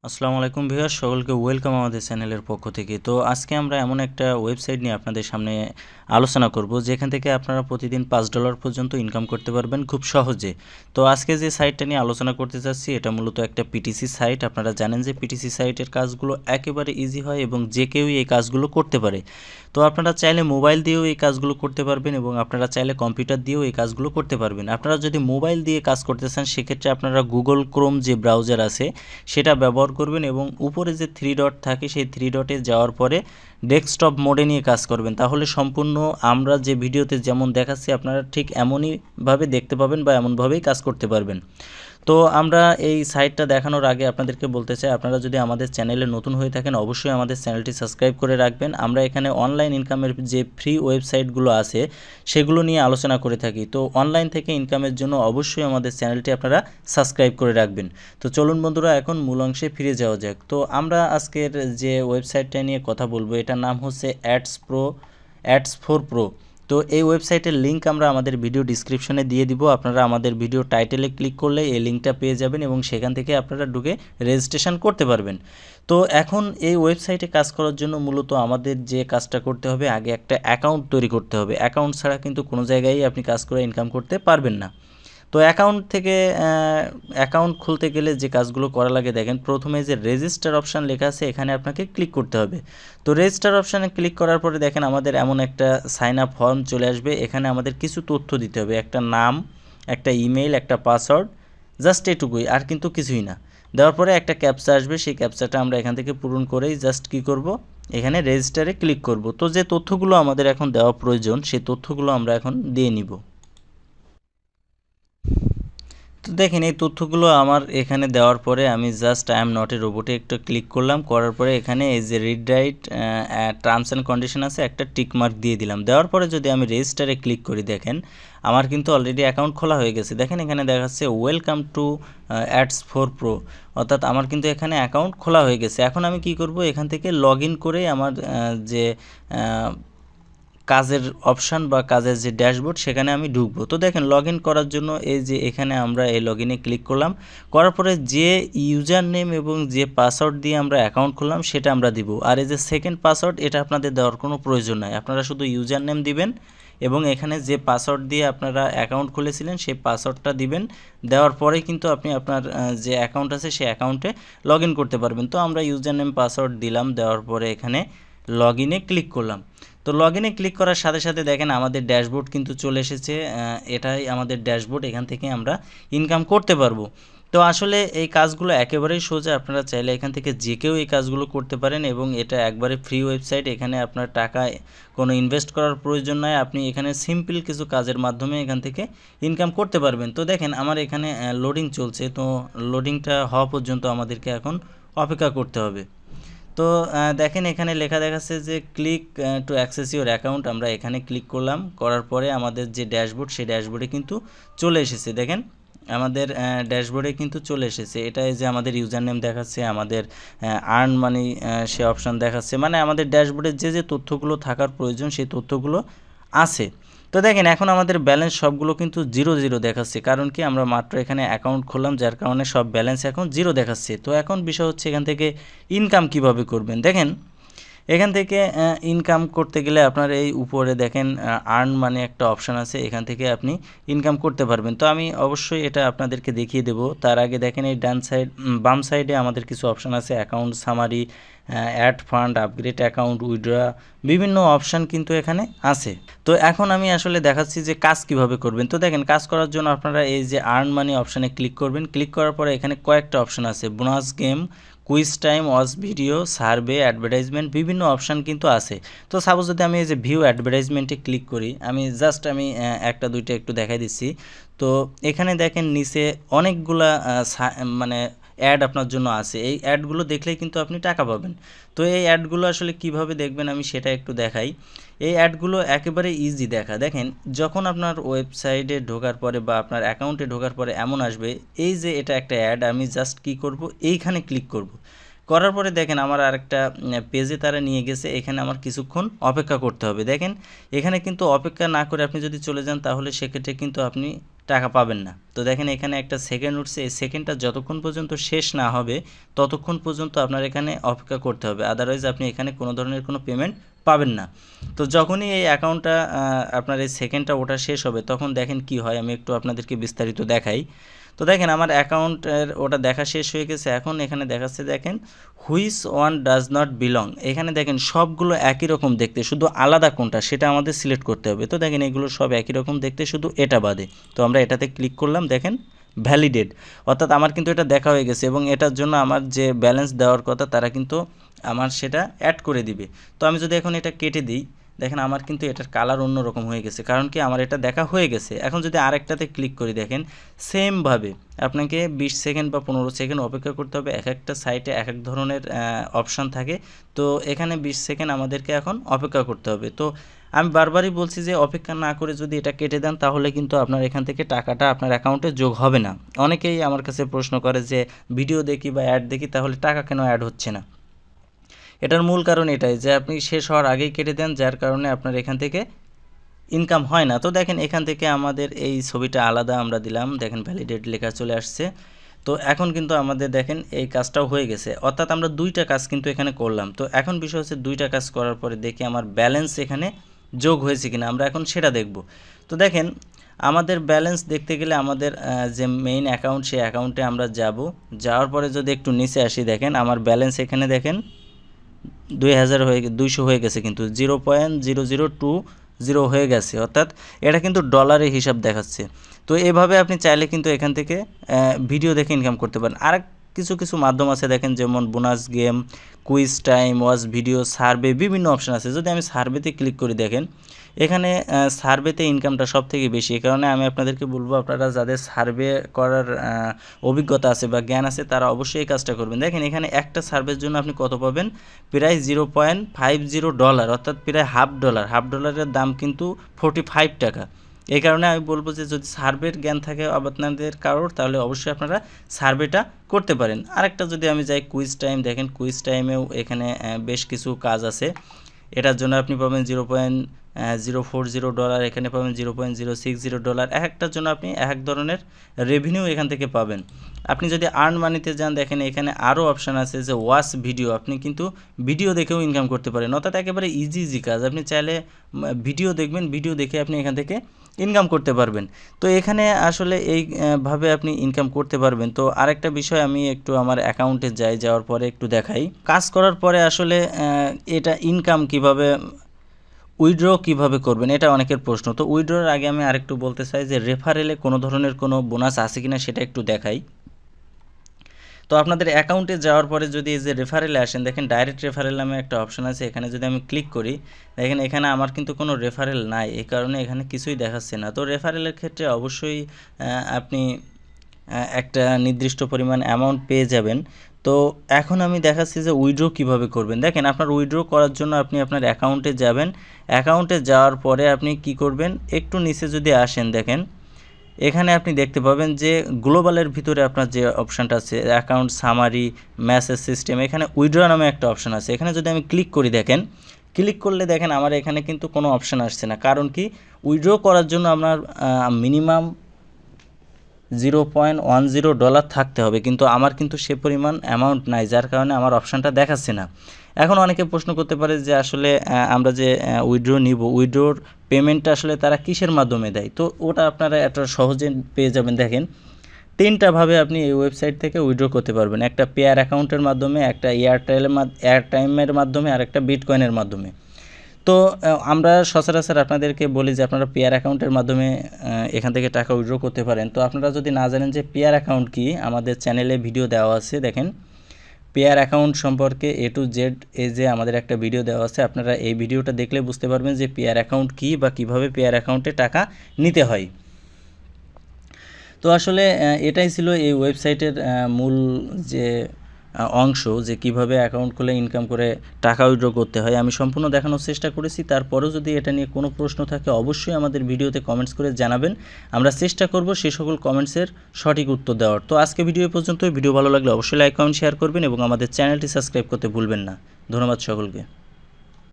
আসসালামু আলাইকুম ভিউয়ার্স, সকলকে ওয়েলকাম আমাদের চ্যানেলের পক্ষ থেকে। তো আজকে আমরা এমন একটা ওয়েবসাইট নিয়ে আপনাদের সামনে আলোচনা করব যেখান থেকে আপনারা প্রতিদিন $5 পর্যন্ত ইনকাম করতে পারবেন খুব সহজে। তো আজকে যে সাইটটা নিয়ে আলোচনা করতে চাচ্ছি এটা মূলত একটা পিটিসি সাইট। আপনারা জানেন যে পিটিসি সাইটের কাজগুলো একেবারে ইজি হয় এবং যে কেউই এই কাজগুলো করতে পারে। তো আপনারা চাইলে মোবাইল দিয়েও এই কাজগুলো করতে পারবেন এবং আপনারা চাইলে কম্পিউটার দিয়েও এই কাজগুলো করতে পারবেন। আপনারা যদি মোবাইল দিয়ে কাজ করতে চান সেক্ষেত্রে আপনারা গুগল ক্রোম যে ব্রাউজার আছে সেটা ব্যবহার করবেন এবং উপরে যে 3 ডট থাকে সেই 3 ডটে যাওয়ার পরে ডেস্কটপ মোডে নিয়ে কাজ করবেন। তাহলে সম্পূর্ণ আমরা যে ভিডিওতে যেমন দেখাচ্ছি আপনারা ঠিক এমনইভাবে দেখতে পাবেন বা এমনভাবেই কাজ করতে পারবেন। তো আমরা এই সাইটটা দেখানোর আগে আপনাদেরকে বলতে চাই, আপনারা যদি আমাদের চ্যানেলে নতুন হয়ে থাকেন অবশ্যই আমাদের চ্যানেলটি সাবস্ক্রাইব করে রাখবেন। আমরা এখানে অনলাইন ইনকামের যে ফ্রি ওয়েবসাইটগুলো আছে সেগুলো নিয়ে আলোচনা করে থাকি। তো অনলাইন থেকে ইনকামের জন্য অবশ্যই আমাদের চ্যানেলটি আপনারা সাবস্ক্রাইব করে রাখবেন। তো চলুন বন্ধুরা, এখন মূল অংশে ফিরে যাওয়া যাক। তো আমরা আজকের যে ওয়েবসাইটটা নিয়ে কথা বলবো এটার নাম হচ্ছে অ্যাডস ফর প্রো। তো এই ওয়েবসাইটের লিঙ্ক আমরা আমাদের ভিডিও ডিসক্রিপশনে দিয়ে দিব। আপনারা আমাদের ভিডিও টাইটেলে ক্লিক করলে এই লিঙ্কটা পেয়ে যাবেন এবং সেখান থেকে আপনারা ঢুকে রেজিস্ট্রেশন করতে পারবেন। তো এখন এই ওয়েবসাইটে কাজ করার জন্য মূলত আমাদের যে কাজটা করতে হবে, আগে একটা অ্যাকাউন্ট তৈরি করতে হবে। অ্যাকাউন্ট ছাড়া কিন্তু কোনো জায়গায় আপনি কাজ করে ইনকাম করতে পারবেন না। তো অ্যাকাউন্ট খুলতে গেলে যে কাজগুলো করা লাগে দেখেন, প্রথমে যে রেজিস্টার অপশান লেখা আছে এখানে আপনাকে ক্লিক করতে হবে। তো রেজিস্টার অপশানে ক্লিক করার পরে দেখেন আমাদের এমন একটা সাইন আপ ফর্ম চলে আসবে। এখানে আমাদের কিছু তথ্য দিতে হবে, একটা নাম, একটা ইমেইল, একটা পাসওয়ার্ড, জাস্ট এটুকুই, আর কিন্তু কিছুই না। দেওয়ার পরে একটা ক্যাপচা আসবে, সেই ক্যাপচাটা আমরা এখান থেকে পূরণ করেই জাস্ট কী করব, এখানে রেজিস্টারে ক্লিক করব। তো যে তথ্যগুলো আমাদের এখন দেওয়া প্রয়োজন সেই তথ্যগুলো আমরা এখন দিয়ে নিব। তো দেখেন এই তথ্যগুলো আমার এখানে দেওয়ার পরে আমি just I am not a রোবটে একটু ক্লিক করলাম, করার পরে এখানে এই যে read right terms and condition আছে একটা টিক মার্ক দিয়ে দিলাম। দেওয়ার পরে যদি আমি রেজিস্টারে ক্লিক করি দেখেন আমার কিন্তু অলরেডি অ্যাকাউন্ট খোলা হয়ে গেছে। দেখেন এখানে দেখাচ্ছে welcome to ads for pro, অর্থাৎ আমার কিন্তু এখানে অ্যাকাউন্ট খোলা হয়ে গেছে। এখন আমি কি করব, এখান থেকে লগ ইন করে আমার যে কাজের অপশান বা কাজের যে ড্যাশবোর্ড সেখানে আমি ঢুকবো। তো দেখেন লগ ইন করার জন্য এই যে এখানে আমরা এই লগ ইনে ক্লিক করলাম, করার পরে যে ইউজার নেম এবং যে পাসওয়ার্ড দিয়ে আমরা অ্যাকাউন্ট খুললাম সেটা আমরা দিব। আর এই যে সেকেন্ড পাসওয়ার্ড এটা আপনাদের দেওয়ার কোনো প্রয়োজন নাই, আপনারা শুধু ইউজার নেম দিবেন এবং এখানে যে পাসওয়ার্ড দিয়ে আপনারা অ্যাকাউন্ট খুলেছিলেন সেই পাসওয়ার্ডটা দিবেন। দেওয়ার পরেই কিন্তু আপনি আপনার যে অ্যাকাউন্ট আছে সেই অ্যাকাউন্টে লগ ইন করতে পারবেন। তো আমরা ইউজার নেম পাসওয়ার্ড দিলাম, দেওয়ার পরে এখানে লগ ইনে ক্লিক করলাম। তো লগ ইনে ক্লিক করার সাথে সাথে দেখেন আমাদের ড্যাশবোর্ড কিন্তু চলে এসেছে। এটাই আমাদের ড্যাশবোর্ড, এখান থেকে আমরা ইনকাম করতে পারবো। তো আসলে এই কাজগুলো একেবারেই সোজা, আপনারা চাইলে এখান থেকে যে কেউ এই কাজগুলো করতে পারেন এবং এটা একবারে ফ্রি ওয়েবসাইট। এখানে আপনার টাকা কোনো ইনভেস্ট করার প্রয়োজন নয়, আপনি এখানে সিম্পল কিছু কাজের মাধ্যমে এখান থেকে ইনকাম করতে পারবেন। তো দেখেন আমার এখানে লোডিং চলছে, তো লোডিংটা হওয়া পর্যন্ত আমাদেরকে এখন অপেক্ষা করতে হবে। তো দেখেন এখানে লেখা দেখাচ্ছে যে click to access your account, আমরা এখানে ক্লিক করলাম, করার পরে আমাদের যে ড্যাশবোর্ড সেই ড্যাশবোর্ডে কিন্তু চলে এসেছে। দেখেন আমাদের ড্যাশবোর্ডে কিন্তু চলে এসেছে। এটা যে আমাদের ইউজার নেম দেখাচ্ছে, আমাদের আর্ন মানি সে অপশান দেখাচ্ছে, মানে আমাদের ড্যাশবোর্ডে যে যে তথ্যগুলো থাকার প্রয়োজন সেই তথ্যগুলো আছে। তো দেখেন এখন আমাদের ব্যালেন্স সবগুলো কিন্তু 0 দেখাচ্ছে, কারণ কি আমরা মাত্র এখানে অ্যাকাউন্ট খুললাম যার কারণে সব ব্যালেন্স এখন 0 দেখাচ্ছে। তো এখন বিষয় হচ্ছে এখান থেকে ইনকাম কিভাবে করবেন। দেখেন এখান থেকে ইনকাম করতে গেলে আপনার এই উপরে দেখেন আর্ন মানে একটা অপশান আছে, এখান থেকে আপনি ইনকাম করতে পারবেন। তো আমি অবশ্যই এটা আপনাদেরকে দেখিয়ে দেব। তার আগে দেখেন এই বাম সাইডে আমাদের কিছু অপশান আছে, account summary, add fund, upgrade account, withdraw, বিভিন্ন অপশান কিন্তু এখানে আছে। তো এখন আমি আসলে দেখাচ্ছি যে কাজ কিভাবে করবেন। তো দেখেন কাজ করার জন্য আপনারা এই যে আর্ন মানি অপশানে ক্লিক করবেন। ক্লিক করার পরে এখানে কয়েকটা অপশান আছে, bonus game, quiz time, watch video, survey, advertisement, বিভিন্ন অপশান কিন্তু আছে। তো সাপোজ যদি আমি এই যে ভিউ অ্যাডভার্টাইজমেন্টে ক্লিক করি, আমি জাস্ট একটা দুইটা একটু দেখাই দিচ্ছি। তো এখানে দেখেন নিচে অনেকগুলা মানে অ্যাড আপনার জন্য আছে, এই অ্যাডগুলো দেখলেই কিন্তু আপনি টাকা পাবেন। তো এই অ্যাডগুলো আসলে কিভাবে দেখবেন আমি সেটা একটু দেখাই। এই অ্যাডগুলো একেবারে ইজি দেখা। দেখেন যখন আপনার ওয়েবসাইটে ঢোকার পরে বা আপনার অ্যাকাউন্টে ঢোকার পরে এমন আসবে এই যে এটা একটা অ্যাড, আমি জাস্ট কি করব, এইখানে ক্লিক করব। করার পরে দেখেন আমার আরেকটা পেজে তারা নিয়ে গেছে, এখানে আমার কিছুক্ষণ অপেক্ষা করতে হবে। দেখেন এখানে কিন্তু অপেক্ষা না করে আপনি যদি চলে যান তাহলে সেক্ষেত্রে কিন্তু আপনি টাকা পাবেন না। তো দেখেন এখানে একটা সেকেন্ড উঠছে, এই সেকেন্ডটা যতক্ষণ পর্যন্ত শেষ না হবে ততক্ষণ পর্যন্ত আপনার এখানে অপেক্ষা করতে হবে, আদারওয়াইজ আপনি এখানে কোনো ধরনের কোনো পেমেন্ট পাবেন না। তো যখনই এই অ্যাকাউন্টটা আপনার এই সেকেন্ডটা ওটা শেষ হবে তখন দেখেন কি হয়, আমি একটু আপনাদেরকে বিস্তারিত দেখাই। তো দেখেন আমার অ্যাকাউন্টের ওটা দেখা শেষ হয়ে গেছে। এখন এখানে দেখাচ্ছে দেখেন which one does not belong, এখানে দেখেন সবগুলো একই রকম দেখতে, শুধু আলাদা কোনটা সেটা আমাদের সিলেক্ট করতে হবে। তো দেখেন এগুলো সব একই রকম দেখতে, শুধু এটা বাদে। তো আমরা এটাতে ক্লিক করলাম, দেখেন ভ্যালিডেট, অর্থাৎ আমার কিন্তু এটা দেখা হয়ে গেছে এবং এটার জন্য আমার যে ব্যালেন্স দেওয়ার কথা তারা কিন্তু আমার সেটা অ্যাড করে দিবে। তো আমি যদি এখন এটা কেটে দিই, দেখেন আমার কিন্তু এটার কালার অন্যরকম হয়ে গেছে, কারণ কি আমার এটা দেখা হয়ে গেছে। এখন যদি আরেকটাতে ক্লিক করি, দেখেন সেমভাবে আপনাকে 20 সেকেন্ড বা 15 সেকেন্ড অপেক্ষা করতে হবে। এক একটা সাইটে এক এক ধরনের অপশান থাকে, তো এখানে 20 সেকেন্ড আমাদেরকে এখন অপেক্ষা করতে হবে। তো আমি বারবারই বলছি যে অপেক্ষা না করে যদি এটা কেটে দেন তাহলে কিন্তু আপনার এখান থেকে টাকাটা আপনার অ্যাকাউন্টে যোগ হবে না। অনেকেই আমার কাছে প্রশ্ন করে যে ভিডিও দেখি বা অ্যাড দেখি তাহলে টাকা কেন অ্যাড হচ্ছে না। এটার মূল কারণ এটাই যে আপনি শেষ হওয়ার আগেই কেটে দেন, যার কারণে আপনার এখান থেকে ইনকাম হয় না। তো দেখেন এখান থেকে আমাদের এই ছবিটা আলাদা আমরা দিলাম, দেখেন ভ্যালিডেট লেখা চলে আসছে। তো এখন কিন্তু আমাদের দেখেন এই কাজটাও হয়ে গেছে, অর্থাৎ আমরা দুইটা কাজ কিন্তু এখানে করলাম। তো এখন বিষয় হচ্ছে দুইটা কাজ করার পরে দেখি আমার ব্যালেন্স এখানে যোগ হয়েছে কিনা, আমরা এখন সেটা দেখব। তো দেখেন আমাদের ব্যালেন্স দেখতে গেলে আমাদের যে মেইন অ্যাকাউন্ট সেই অ্যাকাউন্টে আমরা যাব, যাওয়ার পরে যদি একটু নিচে আসি, দেখেন আমার ব্যালেন্স এখানে দেখেন 200 হয়ে গেছে, কিন্তু 0.0020 হয়ে গেছে, অর্থাৎ এটা কিন্তু ডলারে হিসাব দেখাচ্ছে। তো এভাবে আপনি চাইলে কিন্তু এখান থেকে ভিডিও দেখে ইনকাম করতে পারেন। আর কিছু কিছু মাধ্যম আছে দেখেন, যেমন bonus game, quiz time, watch video, survey, বিভিন্ন অপশান আছে। যদি আমি সার্ভেতে ক্লিক করি, দেখেন এখানে সার্ভেতে ইনকামটা সব থেকে বেশি। এই কারণে আমি আপনাদেরকে বলবো আপনারা যাদের সার্ভে করার অভিজ্ঞতা আছে বা জ্ঞান আছে তারা অবশ্যই এই কাজটা করবেন। দেখেন এখানে একটা সার্ভের জন্য আপনি কত পাবেন, প্রায় $0.50, অর্থাৎ প্রায় হাফ ডলারের দাম কিন্তু 45 টাকা। এই কারণে আমি বলবো যে যদি সার্ভের জ্ঞান থাকে আপনাদের কারোর, তাহলে অবশ্যই আপনারা সার্ভেটা করতে পারেন। আরেকটা যদি আমি যাই কুইজ টাইম, দেখেন কুইজ টাইমেও এখানে বেশ কিছু কাজ আছে। এটার জন্য আপনি পাবেন $0.040, এখানে পাবেন $0.060। এক একটার জন্য আপনি এক এক ধরনের রেভিনিউ এখান থেকে পাবেন। আপনি যদি আর্ন মানিতে যান, দেখেন এখানে আরও অপশান আছে যে ওয়াচ ভিডিও, আপনি কিন্তু ভিডিও দেখেও ইনকাম করতে পারেন, অর্থাৎ একেবারে ইজি কাজ। আপনি চাইলে ভিডিও দেখবেন, ভিডিও দেখে আপনি এখান থেকে ইনকাম করতে পারবেন। তো এখানে আসলে এইভাবে আপনি ইনকাম করতে পারবেন। তো আরেকটা বিষয় আমি একটু আমার অ্যাকাউন্টে যাওয়ার পরে একটু দেখাই। কাজ করার পরে আসলে এটা ইনকাম কিভাবে, উইথড্র কিভাবে করবেন, এটা অনেকের প্রশ্ন। তো উইথড্রর আগে আমি আরেকটু বলতে চাই যে রেফারেলে কোনো ধরনের কোনো বোনাস আছে কিনা সেটা একটু দেখাই। তো আপনাদের অ্যাকাউন্টে যাওয়ার পরে যদি এই যে রেফারেলে আসেন, দেখেন ডাইরেক্ট রেফারেল নামে একটা অপশন আছে, এখানে যদি আমি ক্লিক করি, দেখেন এখানে আমার কিন্তু কোনো রেফারেল নাই, এই কারণে এখানে কিছুই দেখাচ্ছে না। তো রেফারেলের ক্ষেত্রে অবশ্যই আপনি একটা নির্দিষ্ট পরিমাণ অ্যামাউন্ট পেয়ে যাবেন। তো এখন আমি দেখাচ্ছি যে উইথড্র কিভাবে করবেন। দেখেন আপনার উইথড্র করার জন্য আপনি আপনার অ্যাকাউন্টে যাবেন, অ্যাকাউন্টে যাওয়ার পরে আপনি কি করবেন, একটু নিচে যদি আসেন, দেখেন এখানে আপনি দেখতে পাবেন যে গ্লোবালের ভিতরে আপনার যে অপশানটা আছে অ্যাকাউন্ট সামারি, মেসেজ সিস্টেম, এখানে উইথড্র নামে একটা অপশান আছে। এখানে যদি আমি ক্লিক করি, দেখেন ক্লিক করলে দেখেন আমার এখানে কিন্তু কোনো অপশান আসছে না, কারণ কি উইথড্র করার জন্য আপনার মিনিমাম $0.10 থাকতে হবে, কিন্তু আমার কিন্তু সে পরিমাণ অ্যামাউন্ট নাই, যার কারণে আমার অপশানটা দেখাচ্ছে না। এখন অনেকে প্রশ্ন করতে পারে যে আসলে আমরা যে উইথড্র নিব, উইথড্রর পেমেন্টটা আসলে তারা কিসের মাধ্যমে দেয়। তো ওটা আপনারা একটা সহজে পেয়ে যাবেন। দেখেন 3টাভাবে আপনি এই ওয়েবসাইট থেকে উইথড্র করতে পারবেন, একটা পেয়ার অ্যাকাউন্টের মাধ্যমে, একটা এয়ারটাইমের মাধ্যমে, আর একটা বিটকয়েনের মাধ্যমে। তো আমরা সচরাচর আপনাদেরকে বলি যে আপনারা পেয়ার অ্যাকাউন্টের মাধ্যমে এখান থেকে টাকা উইথড্র করতে পারেন। তো আপনারা যদি না জানেন যে পেয়ার অ্যাকাউন্ট কি, আমাদের চ্যানেলে ভিডিও দেওয়া আছে, দেখেন পেয়ার অ্যাকাউন্ট সম্পর্কে A to Z যে আমাদের একটা ভিডিও দেওয়া আছে, আপনারা এই ভিডিওটা দেখলে বুঝতে পারবেন যে পেয়ার অ্যাকাউন্ট কী বা কীভাবে পেয়ার অ্যাকাউন্টে টাকা নিতে হয়। তো আসলে এটাই ছিল এই ওয়েবসাইটের মূল যে অংশ, যে কিভাবে অ্যাকাউন্ট খুলে ইনকাম করে টাকা উইথড্র করতে হয়। আমি সম্পূর্ণ দেখানোর চেষ্টা করেছি। তারপরেও যদি এটা নিয়ে কোনো প্রশ্ন থাকে অবশ্যই আমাদের ভিডিওতে কমেন্টস করে জানাবেন, আমরা চেষ্টা করব সেই সকল কমেন্টসের সঠিক উত্তর দেওয়ার। তো আজকে ভিডিও পর্যন্ত, ভিডিও ভালো লাগলে অবশ্যই লাইক কমেন্ট শেয়ার করবেন এবং আমাদের চ্যানেলটি সাবস্ক্রাইব করতে ভুলবেন না। ধন্যবাদ সকলকে।